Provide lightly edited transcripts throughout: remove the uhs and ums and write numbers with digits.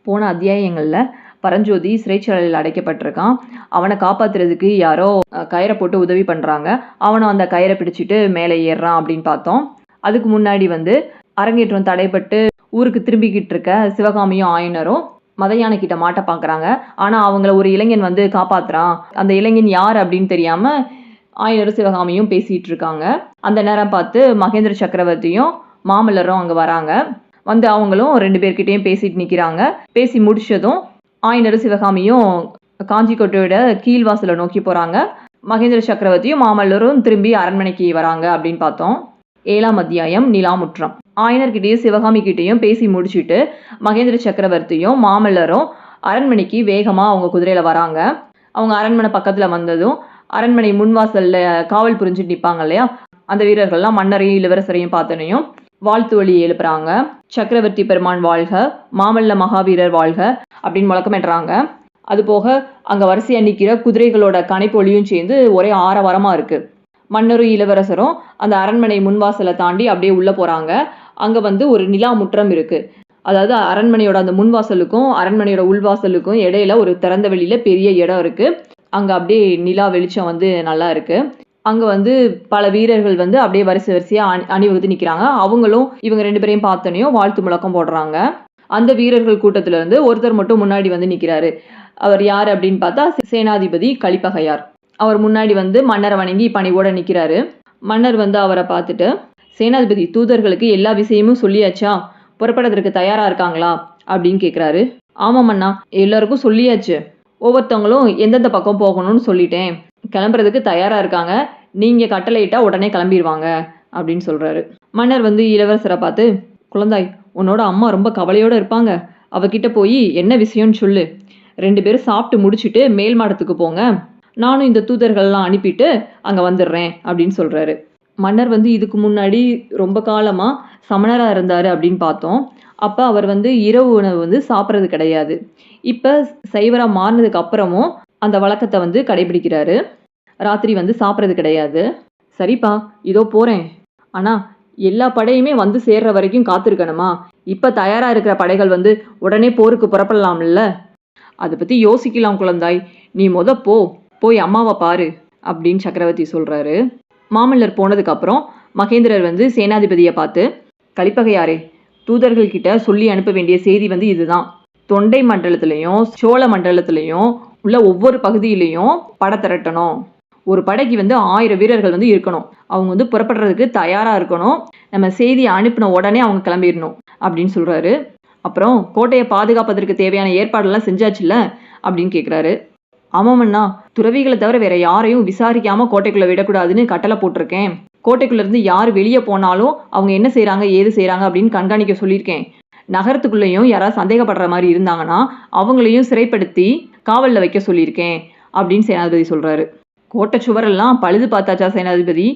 போன அத்தியாயங்களில் பரஞ்சோதி சிறைச்சாலையில் அடைக்கப்பட்டிருக்கான். அவனை காப்பாத்துறதுக்கு யாரோ கயிறை போட்டு உதவி பண்ணுறாங்க. அவனும் அந்த கயிறை பிடிச்சிட்டு மேலே ஏறுறான் அப்படின்னு பார்த்தோம். அதுக்கு முன்னாடி அரங்கேற்றம் தடைப்பட்டு ஊருக்கு திரும்பிக்கிட்டு இருக்க சிவகாமியும் ஆயனரும் மதையான கிட்ட மாட்ட பார்க்குறாங்க. ஆனால் அவங்கள ஒரு இளைஞன் காப்பாத்துறான். அந்த இளைஞன் யார் அப்படின்னு தெரியாமல் ஆயனரும் சிவகாமியும் பேசிகிட்டு இருக்காங்க. அந்த நேரம் பார்த்து மகேந்திர சக்கரவர்த்தியும் மாமல்லரும் அங்கே வராங்க. அவங்களும் 2 பேர்கிட்டையும் பேசிட்டு நிற்கிறாங்க. பேசி முடிச்சதும் ஆயனரும் சிவகாமியும் காஞ்சி கோட்டையோட கீழ்வாசலை நோக்கி போகிறாங்க. மகேந்திர சக்கரவர்த்தியும் மாமல்லரும் திரும்பி அரண்மனைக்கு வராங்க அப்படின்னு பார்த்தோம். 7ஆம் அத்தியாயம் நிலாமுற்றம். ஆயனர்கிட்டையும் சிவகாமி கிட்டையும் பேசி முடிச்சுட்டு மகேந்திர சக்கரவர்த்தியும் மாமல்லரும் அரண்மனைக்கு வேகமாக அவங்க குதிரையில் வராங்க. அவங்க அரண்மனை பக்கத்தில் வந்ததும் அரண்மனை முன்வாசலில் காவல் புரிஞ்சுட்டு நிற்பாங்க இல்லையா, அந்த வீரர்கள்லாம் மன்னரையும் இளவரசரையும் பார்த்தனையும் வாழ்த்து வழி எழுப்புறாங்க. சக்கரவர்த்தி பெருமான் வாழ்க, மாமல்ல மகாவீரர் வாழ்க அப்படின்னு முழக்கமிடுறாங்க. அது போக அங்கே வரிசையாக நிற்கிற குதிரைகளோட கனைப்பொலியும் சேர்ந்து ஒரே ஆரவாரமாக இருக்குது. மன்னரும் இளவரசரும் அந்த அரண்மனை முன்வாசலை தாண்டி அப்படியே உள்ளே போகிறாங்க. அங்கே ஒரு நிலா முற்றம் இருக்குது. அதாவது அரண்மனையோட அந்த முன்வாசலுக்கும் அரண்மனையோட உள்வாசலுக்கும் இடையில ஒரு திறந்த வெளியில் பெரிய இடம் இருக்குது. அங்கே அப்படியே நிலா வெளிச்சம் நல்லா இருக்குது. அங்கே பல வீரர்கள் அப்படியே வரிசையாக அணிவகுத்து நிற்கிறாங்க. அவங்களும் இவங்க 2 பேரையும் பார்த்தனையும் வாழ்த்து முழக்கம் போடுறாங்க. அந்த வீரர்கள் கூட்டத்திலேருந்து ஒருத்தர் மட்டும் முன்னாடி நிற்கிறாரு. அவர் யார் அப்படின்னு பார்த்தா சேனாதிபதி கலிப்பகையார். அவர் முன்னாடி மன்னரை வணங்கி பணிவோட நிற்கிறாரு. மன்னர் அவரை பார்த்துட்டு, சேனாதிபதி, தூதர்களுக்கு எல்லா விஷயமும் சொல்லியாச்சா? புறப்படுறதுக்கு தயாராக இருக்காங்களா அப்படின்னு கேட்குறாரு. ஆமாம் மன்னா, எல்லாருக்கும் சொல்லியாச்சு. ஒவ்வொருத்தவங்களும் எந்தெந்த பக்கம் போகணும்னு சொல்லிட்டேன். கிளம்புறதுக்கு தயாராக இருக்காங்க. நீங்கள் கட்டளையிட்டா உடனே கிளம்பிடுவாங்க அப்படின்னு சொல்கிறாரு. மன்னர் இளவரசரை பார்த்து, குழந்தாய், உன்னோட அம்மா ரொம்ப கவலையோடு இருப்பாங்க. அவகிட்ட போய் என்ன விஷயம்னு சொல்லு. 2 பேரும் சாப்பிட்டு முடிச்சுட்டு மேல் மாடத்துக்கு போங்க. நானும் இந்த தூதர்கள்லாம் அனுப்பிட்டு அங்கே வந்துடுறேன் அப்படின்னு சொல்கிறாரு. மன்னர் இதுக்கு முன்னாடி ரொம்ப காலமாக சமணராக இருந்தார் அப்படின்னு பார்த்தோம். அப்போ அவர் இரவு உணவு சாப்பிட்றது கிடையாது. இப்போ சைவராக மாறினதுக்கு அப்புறமும் அந்த வழக்கத்தை கடைபிடிக்கிறாரு. ராத்திரி சாப்பிட்றது கிடையாது. சரிப்பா, இதோ போகிறேன். ஆனால் எல்லா படையுமே சேர்ற வரைக்கும் காத்திருக்கணுமா? இப்போ தயாராக இருக்கிற படைகள் உடனே போருக்கு புறப்படலாம்ல? அதை பற்றி யோசிக்கலாம் குழந்தாய். நீ போய் அம்மாவை பாரு அப்படின்னு சக்கரவர்த்தி சொல்கிறாரு. மாமல்லர் போனதுக்கப்புறம் மகேந்திரர் சேனாதிபதியை பார்த்து, கலிப்பகையாரே, தூதர்கள்கிட்ட சொல்லி அனுப்ப வேண்டிய செய்தி இதுதான். தொண்டை மண்டலத்திலையும் சோழ மண்டலத்திலையும் உள்ள ஒவ்வொரு பகுதியிலையும் படை திரட்டணும். ஒரு படைக்கு 1000 வீரர்கள் இருக்கணும். அவங்க புறப்படுறதுக்கு தயாராக இருக்கணும். நம்ம செய்தியை அனுப்பின உடனே அவங்க கிளம்பிடணும் அப்படின்னு சொல்கிறாரு. அப்புறம் கோட்டையை பாதுகாப்பதற்கு தேவையான ஏற்பாடெல்லாம் செஞ்சாச்சுல்ல அப்படின்னு கேட்குறாரு. ஆமாமண்ணா, துறவிகளை தவிர வேற யாரையும் விசாரிக்காமல் கோட்டைக்குள்ளே விடக்கூடாதுன்னு கட்டளை போட்டிருக்கேன். கோட்டைக்குள்ளேருந்து யார் வெளியே போனாலும் அவங்க என்ன செய்கிறாங்க ஏது செய்கிறாங்க அப்படின்னு கண்காணிக்க சொல்லியிருக்கேன். நகரத்துக்குள்ளேயும் யாராவது சந்தேகப்படுற மாதிரி இருந்தாங்கன்னா அவங்களையும் சிறைப்படுத்தி காவலில் வைக்க சொல்லியிருக்கேன் அப்படின்னு சேனாதிபதி சொல்கிறாரு. கோட்டை சுவரெல்லாம் பழுது பார்த்தாச்சா சேனாதிபதி?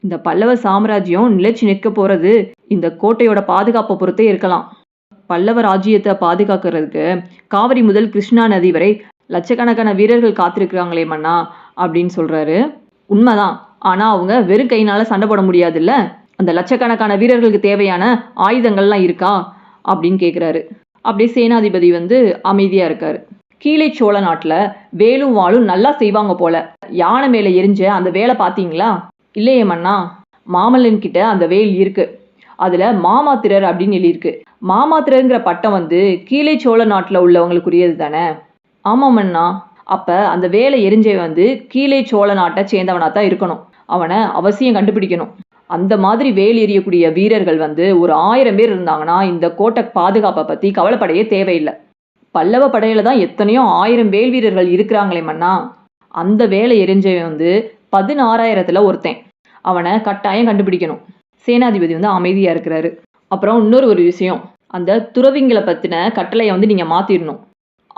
இந்த பல்லவ சாம்ராஜ்யம் நிலைச்சு நிற்க போகிறது இந்த கோட்டையோட பாதுகாப்பை பொறுத்தே இருக்கலாம். பல்லவ ராஜ்யத்தை பாதுகாக்கிறதுக்கு காவிரி முதல் கிருஷ்ணா நதி வரை லட்சக்கணக்கான வீரர்கள் காத்திருக்கிறாங்களே மன்னா அப்படின்னு சொல்கிறாரு. உண்மைதான். ஆனால் அவங்க வெறும் கையினால் சண்டை போட முடியாதுல்ல. அந்த லட்சக்கணக்கான வீரர்களுக்கு தேவையான ஆயுதங்கள்லாம் இருக்கா அப்படின்னு கேட்குறாரு. அப்படியே சேனாதிபதி அமைதியாக இருக்காரு. கீழே சோழ நாட்டில் வேலும் வாளும் நல்லா செய்வாங்க போல. யானை மேலே எரிஞ்ச அந்த வேலை பார்த்தீங்களா? இல்லையே மன்னா, மாமல்லன் கிட்ட அந்த வேல் இருக்கு. அதில் மாமாத்திரர் அப்படின்னு எழுதியிருக்கு. மாமாத்திரங்கிற பட்டம் கீழே சோழ நாட்டில் உள்ளவங்களுக்குரியது தானே? ஆமாம் மன்னா. அப்போ அந்த வேலை எரிஞ்சவன் கீழே சோழ நாட்டை சேர்ந்தவனாக தான் இருக்கணும். அவனை அவசியம் கண்டுபிடிக்கணும். அந்த மாதிரி வேல் எறியக்கூடிய வீரர்கள் ஒரு 1000 பேர் இருந்தாங்கன்னா இந்த கோட்டை பாதுகாப்பை பற்றி கவலைப்படையே தேவையில்லை. பல்லவ படையில தான் எத்தனையோ 1000 வேல் வீரர்கள் இருக்கிறாங்களே மன்னா. அந்த வேலை எரிஞ்சவன் 16,000ல் ஒருத்தன். அவனை கட்டாயம் கண்டுபிடிக்கணும். சேனாதிபதி அமைதியாக இருக்கிறாரு. அப்புறம் இன்னொரு விஷயம், அந்த துறவிங்களை பற்றின கட்டளையை நீங்கள் மாற்றிடணும்.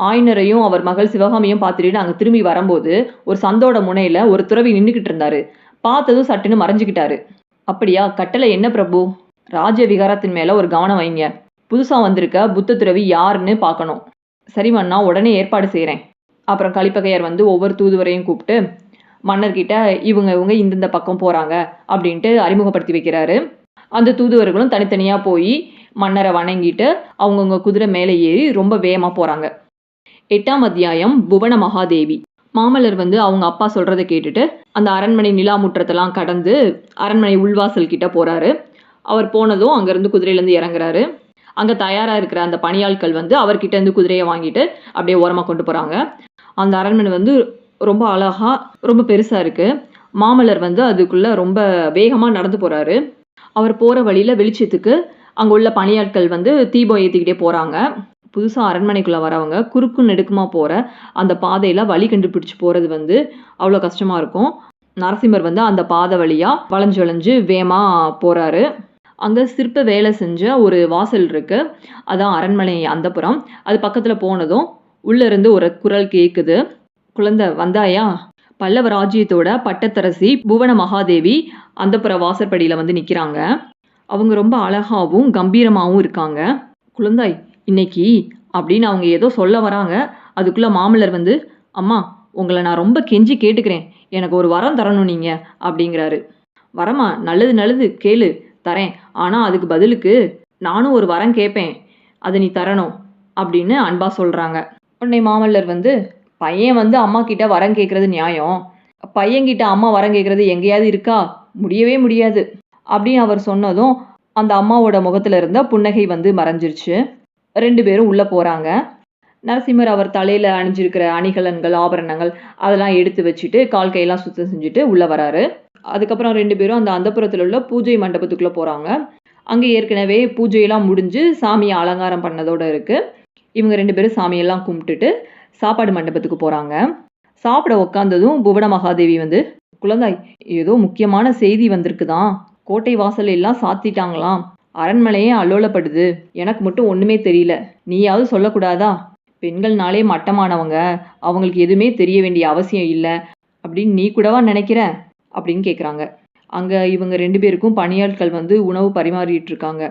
ஆயனரையும் அவர் மகள் சிவகாமியும் பார்த்துட்டு அங்கே திரும்பி வரும்போது ஒரு சந்தோட முனையில் ஒரு துறவி நின்றுக்கிட்டு இருந்தாரு. பார்த்ததும் சட்டுன்னு மறைஞ்சிக்கிட்டாரு. அப்படியா? கட்டளை என்ன பிரபு? ராஜ விகாரத்தின் மேலே ஒரு கவனம் வைங்க. புதுசாக வந்திருக்க புத்த துறவி யாருன்னு பார்க்கணும். சரி மன்னா, உடனே ஏற்பாடு செய்கிறேன். அப்புறம் கலிப்பகையார் ஒவ்வொரு தூதுவரையும் கூப்பிட்டு மன்னர்கிட்ட இவங்க இந்தந்த பக்கம் போகிறாங்க அப்படின்ட்டு அறிமுகப்படுத்தி வைக்கிறாரு. அந்த தூதுவர்களும் தனித்தனியாக போய் மன்னரை வணங்கிட்டு அவங்கவுங்க குதிரை மேலே ஏறி ரொம்ப வேகமாக போகிறாங்க. 8ஆம் அத்தியாயம் புவன மகாதேவி. மாமல்லர் வந்து அவங்க அப்பா சொல்கிறத கேட்டுட்டு அந்த அரண்மனை நிலா முற்றத்தெல்லாம் கடந்து அரண்மனை உள்வாசல் கிட்ட போகிறாரு. அவர் போனதும் அங்கேருந்து குதிரையிலேருந்து இறங்குறாரு. அங்கே தயாராக இருக்கிற அந்த பணியாட்கள் வந்து அவர்கிட்ட இருந்து குதிரையை வாங்கிட்டு அப்படியே ஓரமாக கொண்டு போகிறாங்க. அந்த அரண்மனை வந்து ரொம்ப அழகாக ரொம்ப பெருசாக இருக்குது. மாமல்லர் வந்து அதுக்குள்ளே ரொம்ப வேகமாக நடந்து போகிறாரு. அவர் போகிற வழியில் வெளிச்சத்துக்கு அங்கே உள்ள பணியாட்கள் வந்து தீபம் ஏற்றிக்கிட்டே போகிறாங்க. புதுசாக அரண்மனைக்குள்ளே வரவங்க குறுக்கு நெடுக்குமாக போகிற அந்த பாதையில் வழி கண்டுபிடிச்சி போகிறது வந்து அவ்வளோ கஷ்டமாக இருக்கும். நரசிம்மர் வந்து அந்த பாதை வழியாக வளைஞ்சு வளைஞ்சு வேகமாக போகிறாரு. அங்கே சிற்ப வேலை செஞ்ச ஒரு வாசல் இருக்குது. அதான் அரண்மனை அந்தப்புறம். அது பக்கத்தில் போனதும் உள்ளேருந்து ஒரு குரல் கேட்குது. குழந்தை வந்தாயா? பல்லவ ராஜ்யத்தோட பட்டத்தரசி புவன மகாதேவி அந்தப்புற வாசற்படியில் வந்து நிற்கிறாங்க. அவங்க ரொம்ப அழகாகவும் கம்பீரமாகவும் இருக்காங்க. குழந்தாய் இன்னைக்கு அப்படின்னு அவங்க ஏதோ சொல்ல வராங்க. அதுக்குள்ளே மாமல்லர் வந்து அம்மா உங்களை நான் ரொம்ப கெஞ்சி கேட்டுக்கிறேன், எனக்கு ஒரு வரம் தரணும் நீங்கள் அப்படிங்கிறாரு. வரமா? நல்லது நல்லது கேளு, தரேன். ஆனால் அதுக்கு பதிலுக்கு நானும் ஒரு வரம் கேட்பேன், அதை நீ தரணும் அப்படின்னு அன்பா சொல்கிறாங்க. உடனே மாமல்லர் வந்து பையன் வந்து அம்மா கிட்ட வரம் கேட்குறது நியாயம், பையன்கிட்ட அம்மா வரம் கேட்குறது எங்கேயாவது இருக்கா? முடியவே முடியாது அப்படின்னு அவர் சொன்னதும் அந்த அம்மாவோட முகத்தில் இருந்த புன்னகை வந்து மறைஞ்சிருச்சு. 2 பேரும் உள்ளே போகிறாங்க. நரசிம்மர் அவர் தலையில் அணிஞ்சிருக்கிற அணிகலன்கள் ஆபரணங்கள் அதெல்லாம் எடுத்து வச்சுட்டு கால் கையெல்லாம் சுத்தம் செஞ்சுட்டு உள்ளே வராரு. அதுக்கப்புறம் 2 பேரும் அந்த அந்தப்புறத்தில் உள்ள பூஜை மண்டபத்துக்குள்ளே போகிறாங்க. அங்கே ஏற்கனவே பூஜையெல்லாம் முடிஞ்சு சாமியை அலங்காரம் பண்ணதோடு இருக்குது. இவங்க 2 பேரும் சாமியெல்லாம் கும்பிட்டுட்டு சாப்பாடு மண்டபத்துக்கு போகிறாங்க. சாப்பிட உக்காந்ததும் புவன மகாதேவி வந்து குழந்தாய் ஏதோ முக்கியமான செய்தி வந்திருக்குதான், கோட்டை வாசல் எல்லாம் சாத்திட்டாங்களாம், அரண்மனையே அல்லோலப்படுது, எனக்கு மட்டும் ஒன்றுமே தெரியல, நீயாவது சொல்லக்கூடாதா? பெண்கள்னாலே மட்டமானவங்க, அவங்களுக்கு எதுவுமே தெரிய வேண்டிய அவசியம் இல்லை அப்படின்னு நீ கூடவா நினைக்கிற அப்படின்னு கேட்குறாங்க. அங்கே இவங்க 2 பேருக்கும் பணியாட்கள் வந்து உணவு பரிமாறிட்டு இருக்காங்க.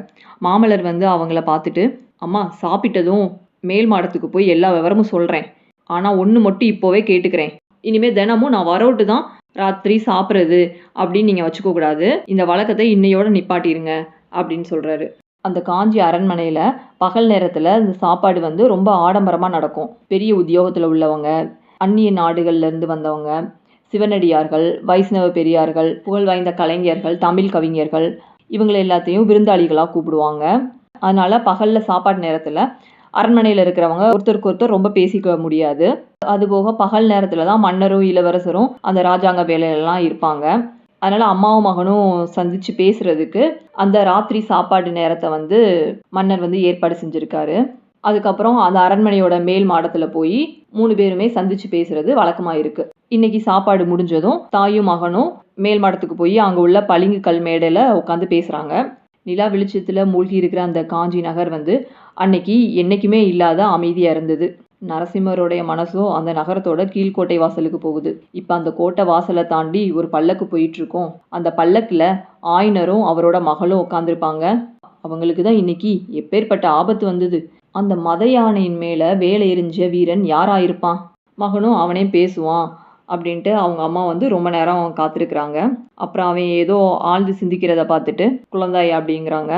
மாமல்லர் வந்து அவங்கள பார்த்துட்டு அம்மா சாப்பிட்டதும் மேல் மாடத்துக்கு போய் எல்லா விவரமும் சொல்கிறேன், ஆனால் ஒன்று மட்டும் இப்போவே கேட்டுக்கிறேன், இனிமேல் தினமும் நான் வரவிட்டு தான் ராத்திரி சாப்பிட்றது அப்படின்னு நீங்கள் வச்சுக்கக்கூடாது, இந்த வழக்கத்தை இன்னையோட நிப்பாட்டிருங்க அப்படின்னு சொல்கிறாரு. அந்த காஞ்சி அரண்மனையில் பகல் நேரத்தில் இந்த சாப்பாடு வந்து ரொம்ப ஆடம்பரமாக நடக்கும். பெரிய உத்தியோகத்தில் உள்ளவங்க, அந்நிய நாடுகள்லேருந்து வந்தவங்க, சிவனடியார்கள், வைஷ்ணவ பெரியார்கள், புகழ் வாய்ந்த கலைஞர்கள், தமிழ் கவிஞர்கள் இவங்களை எல்லாத்தையும் விருந்தாளிகளாக கூப்பிடுவாங்க. அதனால் பகலில் சாப்பாடு நேரத்தில் அரண்மனையில் இருக்கிறவங்க ஒருத்தருக்கு ஒருத்தர் ரொம்ப பேசிக்க முடியாது. அதுபோக பகல் நேரத்தில் தான் மன்னரும் இளவரசரும் அந்த ராஜாங்க வேலையிலலாம் இருப்பாங்க. அதனால் அம்மாவும் மகனும் சந்தித்து பேசுகிறதுக்கு அந்த ராத்திரி சாப்பாடு நேரத்தை வந்து மன்னர் வந்து ஏற்பாடு செஞ்சுருக்காரு. அதுக்கப்புறம் அந்த அரண்மனையோட மேல் மாடத்தில் போய் 3 பேருமே சந்தித்து பேசுகிறது வழக்கமாக இருக்குது. இன்றைக்கி சாப்பாடு முடிஞ்சதும் தாயும் மகனும் மேல் மாடத்துக்கு போய் அங்கே உள்ள பளிங்கு கல் மேடையில் உட்காந்து பேசுகிறாங்க. நிலா வெளிச்சத்தில் மூழ்கி இருக்கிற அந்த காஞ்சி நகர் வந்து அன்னைக்கு என்றைக்குமே இல்லாத அமைதியாக இருந்தது. நரசிம்மருடைய மனசும் அந்த நகரத்தோட கீழ்கோட்டை வாசலுக்கு போகுது. இப்போ அந்த கோட்டை வாசலை தாண்டி ஒரு பல்லக்கு போயிட்டுருக்கோம். அந்த பல்லக்கில் ஆயனரும் அவரோட மகளும் உட்காந்துருப்பாங்க. அவங்களுக்கு தான் இன்னைக்கு எப்பேற்பட்ட ஆபத்து வந்தது. அந்த மத யானையின் மேலே வேலை எறிஞ்ச வீரன் யாராயிருப்பான்? மகனும் அவனே பேசுவான் அப்படின்ட்டு அவங்க அம்மா வந்து ரொம்ப நேரம் காத்திருக்கிறாங்க. அப்புறம் அவன் ஏதோ ஆழ்ந்து சிந்திக்கிறத பார்த்துட்டு குழந்தாய் அப்படிங்கிறாங்க.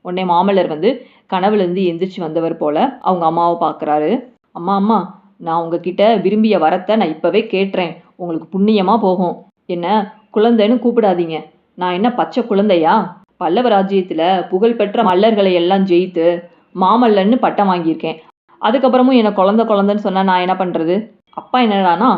உடனே மாமல்லர் வந்து கனவுலேருந்து எந்திரிச்சு வந்தவர் போல அவங்க அம்மாவை பார்க்குறாரு. அம்மா அம்மா நான் உங்ககிட்ட விரும்பிய வரத்தை நான் இப்போவே கேட்டுறேன், உங்களுக்கு புண்ணியமாக போகும். என்ன குழந்தைன்னு கூப்பிடாதீங்க, நான் என்ன பச்சை குழந்தையா? பல்லவ ராஜ்யத்தில் புகழ்பெற்ற மல்லர்களை எல்லாம் ஜெயித்து மாமல்லன்னு பட்டம் வாங்கியிருக்கேன். அதுக்கப்புறமும் என்னை குழந்தைன்னு சொன்னால் நான் என்ன பண்ணுறது? அப்பா என்னடானா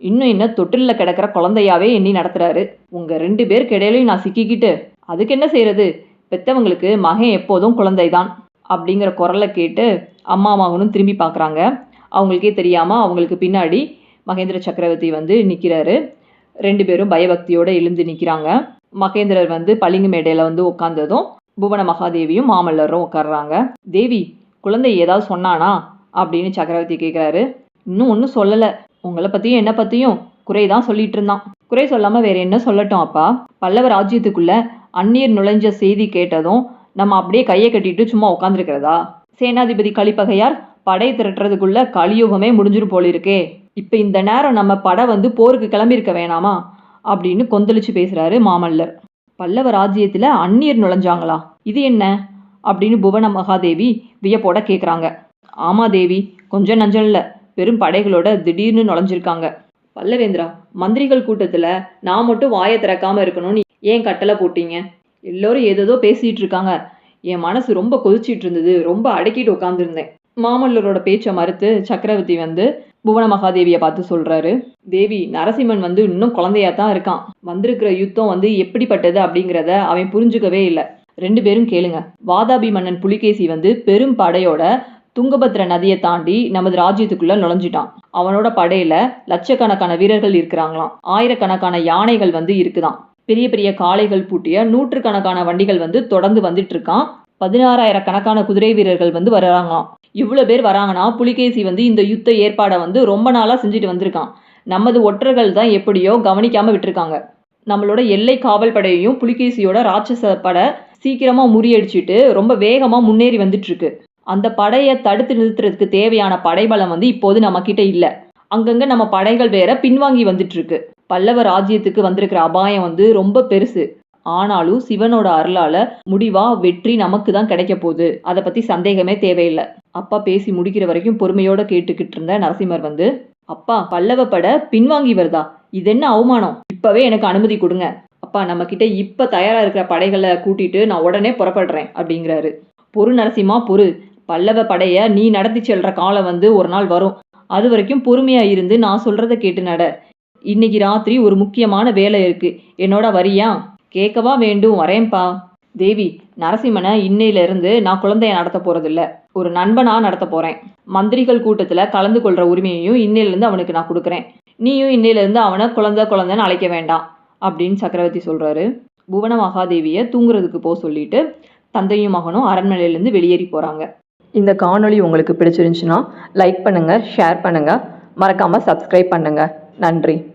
இன்னும் என்ன தொட்டிலில் கிடக்கிற குழந்தையாவே எண்ணி நடத்துகிறாரு. உங்கள் 2 பேருக்கு இடையிலையும் நான் சிக்கிக்கிட்டு அதுக்கு என்ன செய்கிறது? பெற்றவங்களுக்கு மகன் எப்போதும் குழந்தைதான் அப்படிங்கிற குரலை கேட்டு அம்மா மகனும் திரும்பி பார்க்குறாங்க. அவங்களுக்கே தெரியாமல் அவங்களுக்கு பின்னாடி மகேந்திர சக்கரவர்த்தி வந்து நிற்கிறாரு. 2 பேரும் பயபக்தியோடு எழுந்து நிற்கிறாங்க. மகேந்திரர் வந்து பளிங்கு மேடையில் வந்து உட்காந்ததும் புவன மகாதேவியும் மாமல்லரும் உட்காடுறாங்க. தேவி குழந்தை ஏதாவது சொன்னானா அப்படின்னு சக்கரவர்த்தி கேட்குறாரு. இன்னும் ஒன்றும் சொல்லலை, உங்களை பற்றியும் என்னை பற்றியும் குறை தான் சொல்லிட்டு இருந்தான். குறை சொல்லாமல் வேற என்ன சொல்லட்டும் அப்பா? பல்லவ ராஜ்யத்துக்குள்ள அந்நியர் நுழைஞ்ச செய்தி கேட்டதும் நம்ம அப்படியே கையை கட்டிட்டு சும்மா உட்காந்துருக்கிறதா? சேனாதிபதி கலிப்பகையார் படை திரட்டுறதுக்குள்ள கலியுகமே முடிஞ்சிரும் போல இருக்கே. இப்போ இந்த நேரம் நம்ம படை வந்து போருக்கு கிளம்பியிருக்க வேணாமா அப்படின்னு கொந்தளிச்சு பேசுகிறாரு மாமல்லர். பல்லவ ராஜ்யத்தில் அந்நியர் நுழைஞ்சாங்களா? இது என்ன? அப்படின்னு புவன மகாதேவி வியப்போட கேட்குறாங்க. ஆமா தேவி, கொஞ்சம் நஞ்சம் இல்லை, பெரும் படைகளோட திடீர்னு நுழைஞ்சிருக்காங்க. பல்லவேந்திரா, மந்திரிகள் கூட்டத்துல நான் மட்டும் வாயை திறக்காம இருக்கணும்னு ஏன் கட்டளை போட்டீங்க? எல்லோரும் ஏதேதோ பேசிட்டு இருக்காங்க. என் மனசு ரொம்ப கொதிச்சிட்டு இருந்தது, ரொம்ப அடக்கிட்டு உட்காந்துருந்தேன். மாமல்லரோட பேச்சை மறுத்து சக்கரவர்த்தி வந்து புவன மகாதேவியை பார்த்து சொல்றாரு. தேவி, நரசிம்மன் வந்து இன்னும் குழந்தையா தான் இருக்கான். வந்திருக்கிற யுத்தம் வந்து எப்படிப்பட்டது அப்படிங்கிறத அவன் புரிஞ்சுக்கவே இல்லை. 2 பேரும் கேளுங்க. வாதாபி மன்னன் புலிகேசி வந்து பெரும் படையோட துங்கபத்ர நதியை தாண்டி நமது ராஜ்யத்துக்குள்ள நுழைஞ்சிட்டான். அவனோட படையில லட்சக்கணக்கான வீரர்கள் இருக்கிறாங்களாம். ஆயிரக்கணக்கான யானைகள் வந்து இருக்குதாம். பெரிய பெரிய காளைகள் பூட்டிய 100கணக்கான வண்டிகள் வந்து தொடர்ந்து வந்துட்டு இருக்கான். 16,000 கணக்கான குதிரை வீரர்கள் வந்து வர்றாங்களாம். இவ்வளவு பேர் வராங்கன்னா புலிகேசி வந்து இந்த யுத்த ஏற்பாடை வந்து ரொம்ப நாளா செஞ்சுட்டு வந்திருக்கான். நமது ஒற்றர்கள் தான் எப்படியோ கவனிக்காம விட்டுருக்காங்க. நம்மளோட எல்லை காவல் படையையும் புலிகேசியோட ராட்சச படை சீக்கிரமா முறியடிச்சிட்டு ரொம்ப வேகமா முன்னேறி வந்துட்டு இருக்கு. அந்த படையை தடுத்து நிறுத்துறதுக்கு தேவையான படைபலம் வந்து இப்போது நம்ம கிட்ட இல்ல. அங்கங்க நம்ம படைகள் வேற பின்வாங்கி வந்துட்டு இருக்கு. பல்லவ ராஜ்யத்துக்கு வந்திருக்கிற அபாயம் வந்து ரொம்ப பெருசு. ஆனாலும் சிவனோட அருளால முடிவா வெற்றி நமக்கு தான் கிடைக்க போகுது. அதை பத்தி சந்தேகமே தேவையில்லை. அப்பா பேசி முடிக்கிற வரைக்கும் பொறுமையோட கேட்டுக்கிட்டு இருந்த நரசிம்மர் வந்து, அப்பா, பல்லவ படை பின்வாங்கி வருதா? இது என்ன அவமானம்? இப்பவே எனக்கு அனுமதி கொடுங்க. அப்பா, நம்ம கிட்ட இப்ப தயாரா இருக்கிற படைகளை கூட்டிட்டு நான் உடனே புறப்படுறேன் அப்படிங்கிறாரு. பொறு நரசிம்மா, பொறு. பல்லவ படைய நீ நடத்தி செல்ற காலம் வந்து ஒரு நாள் வரும். அது வரைக்கும் பொறுமையா இருந்து நான் சொல்றத கேட்டு நட. இன்னைக்கு ராத்திரி ஒரு முக்கியமான வேலை இருக்கு, என்னோட வரியா? கேட்கவா வேண்டும், வரேன்பா. தேவி, நரசிம்மனை இன்னையில இருந்து நான் குழந்தைய நடத்த போறதில்ல, ஒரு நண்பனா நடத்த போறேன். மந்திரிகள் கூட்டத்துல கலந்து கொள்ற உரிமையையும் இன்னையில இருந்து அவனுக்கு நான் கொடுக்குறேன். நீயும் இன்னையில இருந்து அவனை குழந்தைன்னு அழைக்க வேண்டாம் அப்படின்னு சக்கரவர்த்தி சொல்றாரு. புவன மகாதேவியை தூங்குறதுக்கு போக சொல்லிட்டு தந்தையும் மகனும் அரண்மனையிலேருந்து வெளியேறி போறாங்க. இந்த காணொளி உங்களுக்கு பிடிச்சிருந்துச்சுன்னா லைக் பண்ணுங்க, ஷேர் பண்ணுங்க, மறக்காம சப்ஸ்கிரைப் பண்ணுங்க. நன்றி.